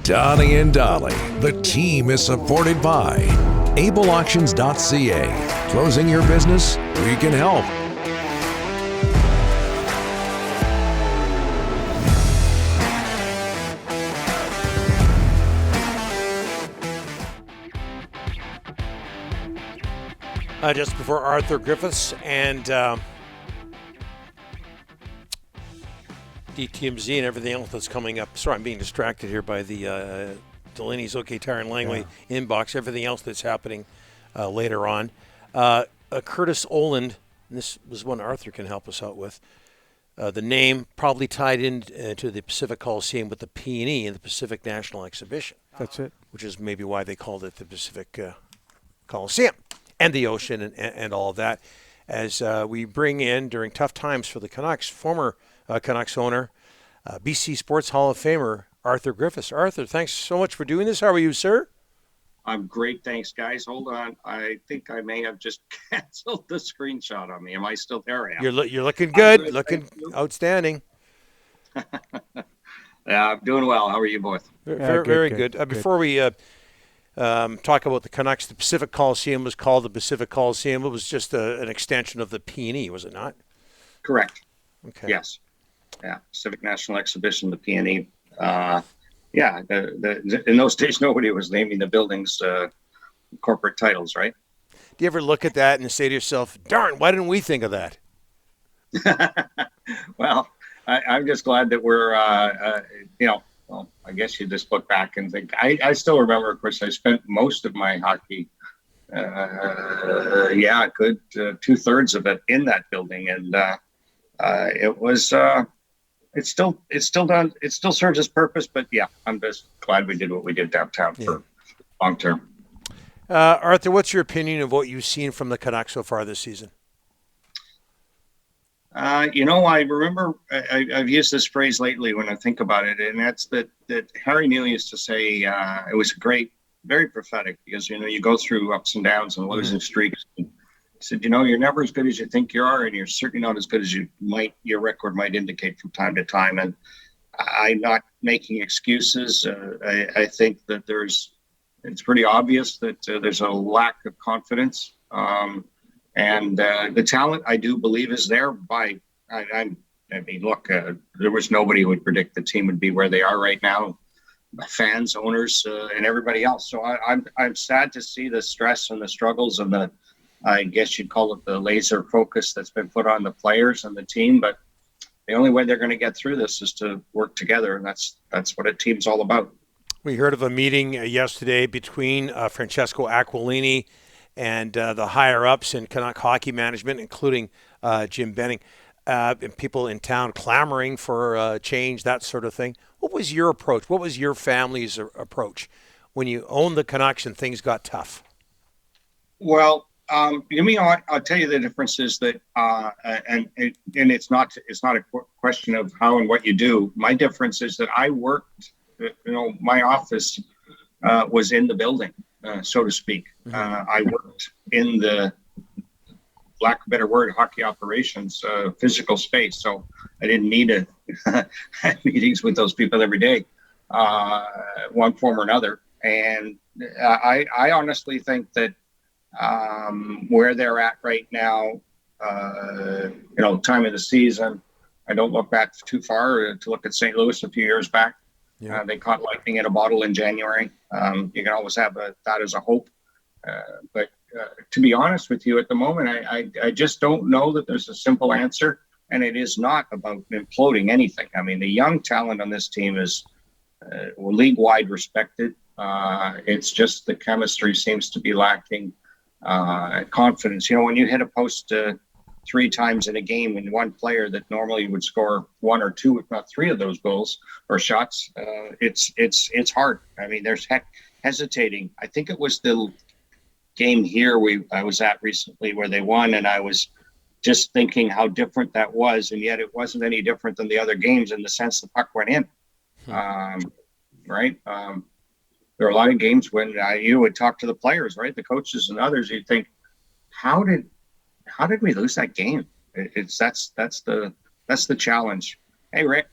Donnie and Dolly, the team is supported by ableauctions.ca. Closing your business? We can help. Just before Arthur Griffiths and DTMZ and everything else that's coming up. Sorry, I'm being distracted here by the Delaney's OK Tire and Langley inbox, everything else that's happening later on. Curtis Oland, and this was one Arthur can help us out with. The name probably tied into the Pacific Coliseum with the P&E and the Pacific National Exhibition. That's it. Which is maybe why they called it the Pacific Coliseum and the ocean and all of that. As we bring in, during tough times for the Canucks, former Canucks owner, BC Sports Hall of Famer, Arthur Griffiths. Arthur, thanks so much for doing this. How are you, sir? I'm great, thanks, guys. Hold on. I think I may have just canceled the screenshot on me. Am I still there? I am. You're looking good, looking outstanding. Yeah, I'm doing well. How are you both? Very good. Before we talk about the Canucks, the Pacific Coliseum was called the Pacific Coliseum. It was just an extension of the P&E, was it not? Correct. Okay. Yes. Yeah. Pacific National Exhibition, the P&E. In those days, nobody was naming the buildings corporate titles, right? Do you ever look at that and say to yourself, darn, why didn't we think of that? Well, I'm just glad that we're, well, I guess you just look back and think. I still remember, of course, I spent most of my hockey, good 2/3 of it in that building. And it was, it still serves its purpose. But yeah, I'm just glad we did what we did downtown for long term. Arthur, what's your opinion of what you've seen from the Canucks so far this season? I remember I've used this phrase lately when I think about it, and that's that Harry Neal used to say it was great, very prophetic, because, you go through ups and downs and losing streaks. He said, you're never as good as you think you are, and you're certainly not as good as your record might indicate from time to time. And I'm not making excuses. I think that it's pretty obvious that there's a lack of confidence. And the talent, I do believe, is there. There was nobody who would predict the team would be where they are right now. Fans, owners, and everybody else. So I'm sad to see the stress and the struggles and I guess you'd call it the laser focus that's been put on the players and the team. But the only way they're going to get through this is to work together, and that's what a team's all about. We heard of a meeting yesterday between Francesco Aquilini and the higher-ups in Canuck hockey management, including Jim Benning, and people in town clamoring for change, that sort of thing. What was your approach? What was your family's approach when you owned the Canucks and things got tough? Well, I'll tell you the difference is that, and it's not a question of how and what you do. My difference is that I worked, my office was in the building. So to speak. I worked in the, lack of a better word, hockey operations, physical space. So I didn't need to have meetings with those people every day, one form or another. And I honestly think that where they're at right now, time of the season, I don't look back too far to look at St. Louis a few years back. Yeah. They caught lightning in a bottle in January. You can always have that as a hope. But to be honest with you, at the moment, I just don't know that there's a simple answer. And it is not about imploding anything. I mean, the young talent on this team is league-wide respected. It's just the chemistry seems to be lacking. Confidence. When you hit a post 3 times in a game and one player that normally would score 1 or 2, if not 3 of those goals or shots, it's hard. I mean, there's hesitating. I think it was the game here I was at recently where they won, and I was just thinking how different that was, and yet it wasn't any different than the other games in the sense the puck went in. Right? There are a lot of games when you would talk to the players, right, the coaches and others. You'd think, how did we lose that game? That's the challenge. Hey, Rick.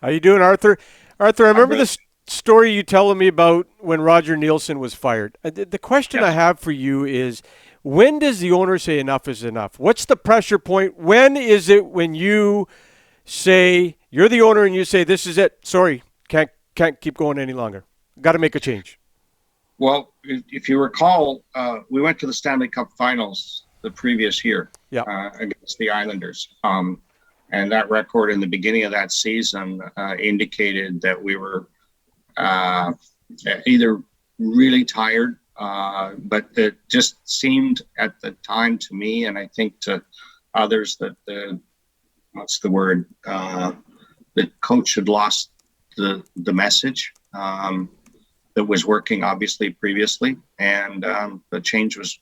How you doing, Arthur? Arthur, I remember this story you telling me about when Roger Nielsen was fired. The question I have for you is, when does the owner say enough is enough? What's the pressure point? When is it when you say, you're the owner and you say, this is it, sorry, can't keep going any longer, got to make a change? Well, if you recall, we went to the Stanley Cup Finals the previous year against the Islanders. And that record in the beginning of that season indicated that we were either really tired, but it just seemed at the time to me, and I think to others, that the coach had lost the message that was working obviously previously, and the change was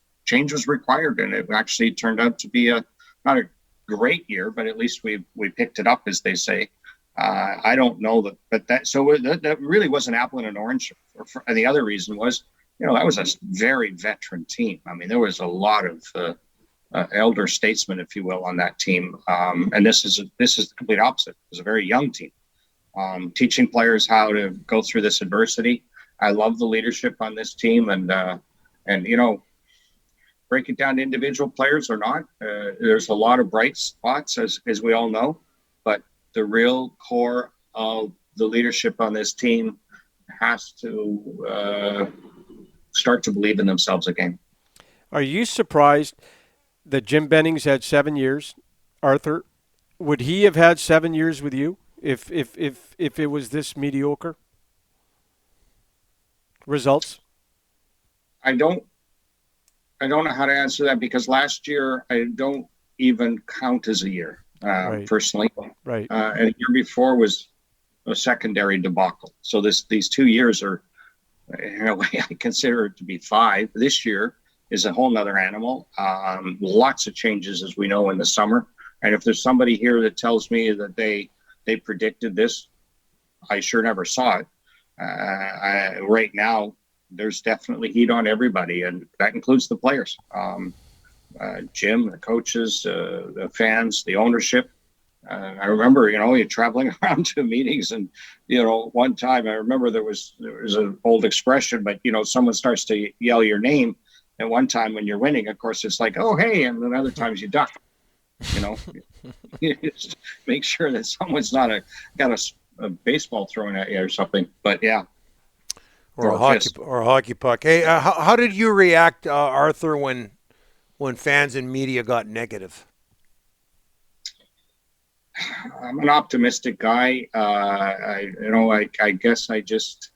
required, and it actually turned out to be not a great year, but at least we picked it up, as they say. I don't know that really was an apple and an orange. And the other reason was, that was a very veteran team. I mean, there was a lot of elder statesmen, if you will, on that team. And this is the complete opposite. It was a very young team, teaching players how to go through this adversity. I love the leadership on this team, and break it down to individual players or not, there's a lot of bright spots, as we all know, but the real core of the leadership on this team has to start to believe in themselves again. Are you surprised that Jim Bennings had 7 years? Arthur, would he have had 7 years with you if it was this mediocre results? I don't know how to answer that, because last year I don't even count as a year, personally. Right. And the year before was a secondary debacle. So these 2 years are, in a way, I consider it to be 5. This year is a whole nother animal. Lots of changes, as we know, in the summer. And if there's somebody here that tells me that they predicted this, I sure never saw it. Right now, there's definitely heat on everybody, and that includes the players. Jim, the coaches, the fans, the ownership. I remember, you're traveling around to meetings, and one time I remember there was an old expression, but someone starts to yell your name, and one time when you're winning, of course, it's like, oh hey, and then other times you duck. You just make sure that someone's not got a baseball thrown at you or something. But yeah. Or a hockey puck. Hey, how did you react, Arthur, when fans and media got negative? I'm an optimistic guy. I guess I just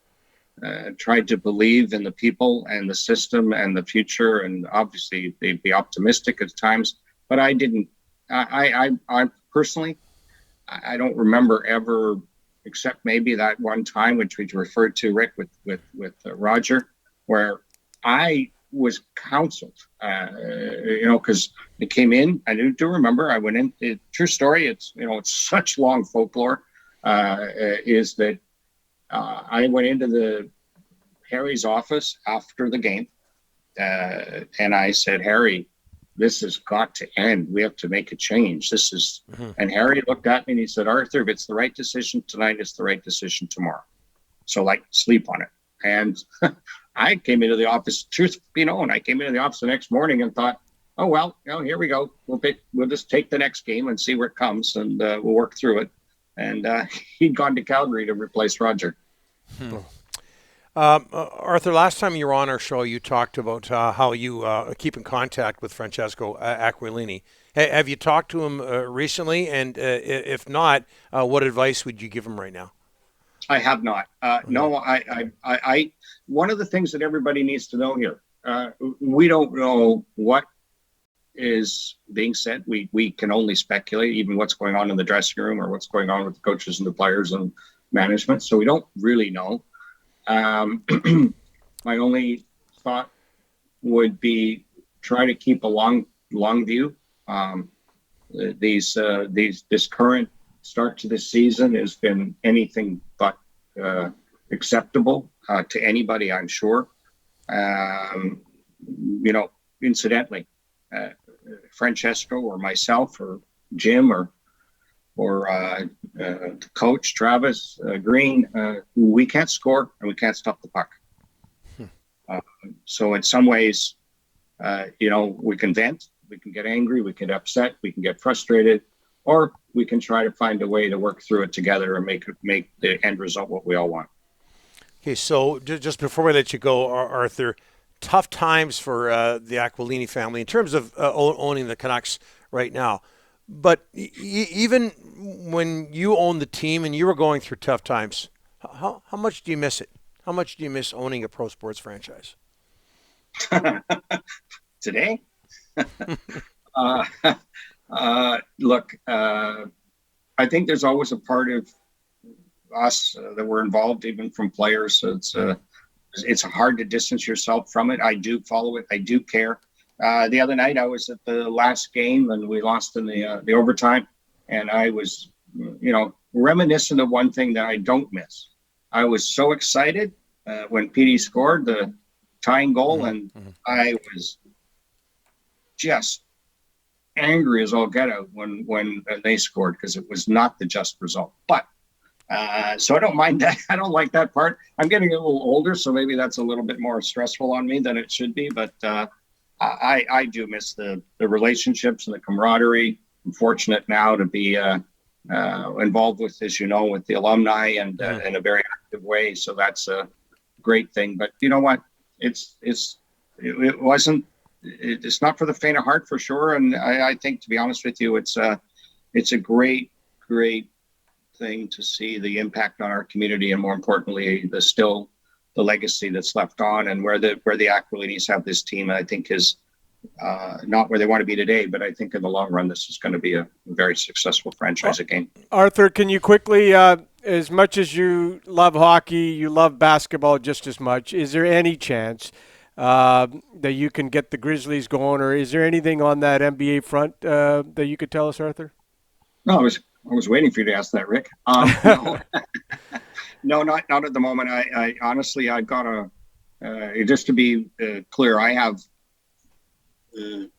tried to believe in the people and the system and the future, and obviously they'd be optimistic at times. But I didn't. I personally, I don't remember ever, except maybe that one time, which we referred to, Rick, with Roger, where I was counseled, because it came in. I do remember I went in. True story. It's such long folklore. Is that I went into Harry's office after the game, and I said, Harry, this has got to end. We have to make a change. This is, and Harry looked at me and he said, Arthur, if it's the right decision tonight, it's the right decision tomorrow. So sleep on it. And I came into the office, truth be known, I came into the office the next morning and thought, oh, well, here we go. We'll just take the next game and see where it comes, and we'll work through it. And he'd gone to Calgary to replace Roger. Arthur, last time you were on our show, you talked about how you keep in contact with Francesco Aquilini. Have you talked to him recently? And if not, what advice would you give him right now? I have not. No, I one of the things that everybody needs to know here, we don't know what is being said. We can only speculate, even what's going on in the dressing room or what's going on with the coaches and the players and management. So we don't really know. My only thought would be try to keep a long view. This current start to this season has been anything but acceptable to anybody, I'm sure. Incidentally, Francesco or myself or Jim or coach Travis Green. We can't score and we can't stop the puck. So in some ways, we can vent, we can get angry, we can get upset, we can get frustrated, or we can try to find a way to work through it together and make the end result what we all want. Okay, so just before we let you go, Arthur, tough times for the Aquilini family in terms of owning the Canucks right now. But even when you owned the team and you were going through tough times, how much do you miss it? How much do you miss owning a pro sports franchise? Today? Look, I think there's always a part of us that we're involved, even from players. It's hard to distance yourself from it. I do follow it. I do care. The other night I was at the last game and we lost in the overtime, and I was, reminiscent of one thing that I don't miss. I was so excited when PD scored the tying goal, and I was just angry as all get out when they scored, because it was not the just result. But so I don't mind that. I don't like that part. I'm getting a little older, so maybe that's a little bit more stressful on me than it should be. But I do miss the relationships and the camaraderie. I'm fortunate now to be involved with, as you know, with the alumni and in a very active way. So that's a great thing. But you know what? It's not for the faint of heart, for sure. And I think, to be honest with you, it's a great thing to see the impact on our community, and more importantly, the legacy that's left on, and where the Aquilinis have this team, I think is not where they want to be today, but I think in the long run, this is going to be a very successful franchise again. Arthur, can you quickly, as much as you love hockey, you love basketball just as much, is there any chance that you can get the Grizzlies going, or is there anything on that NBA front that you could tell us, Arthur? No, I was waiting for you to ask that, Rick. No, not at the moment. I honestly, I've got just to be clear, I have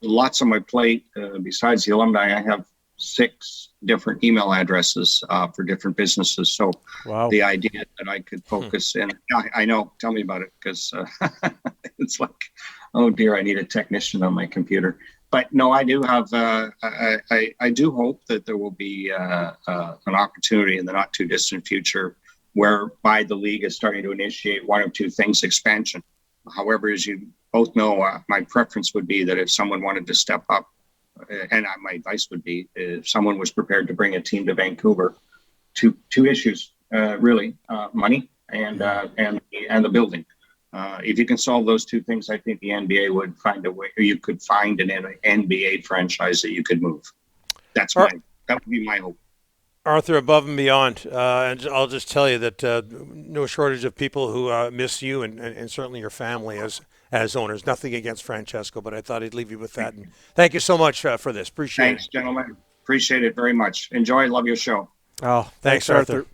lots on my plate. Besides the alumni, I have 6 different email addresses for different businesses. So wow. The idea that I could focus in, I know, tell me about it, because it's like, oh dear, I need a technician on my computer. But no, I do have, I do hope that there will be an opportunity in the not too distant future whereby the league is starting to initiate one of two things: expansion. However, as you both know, my preference would be that if someone wanted to step up, and my advice would be, if someone was prepared to bring a team to Vancouver, two issues, really, money and the building. If you can solve those two things, I think the NBA would find a way, or you could find an NBA franchise that you could move. That would be my hope. Arthur, above and beyond, and I'll just tell you that no shortage of people who miss you and certainly your family as owners. Nothing against Francesco, but I thought I'd leave you with that. And thank you so much for this. Appreciate it. Thanks, gentlemen. Appreciate it very much. Enjoy. Love your show. Oh, thanks, Arthur.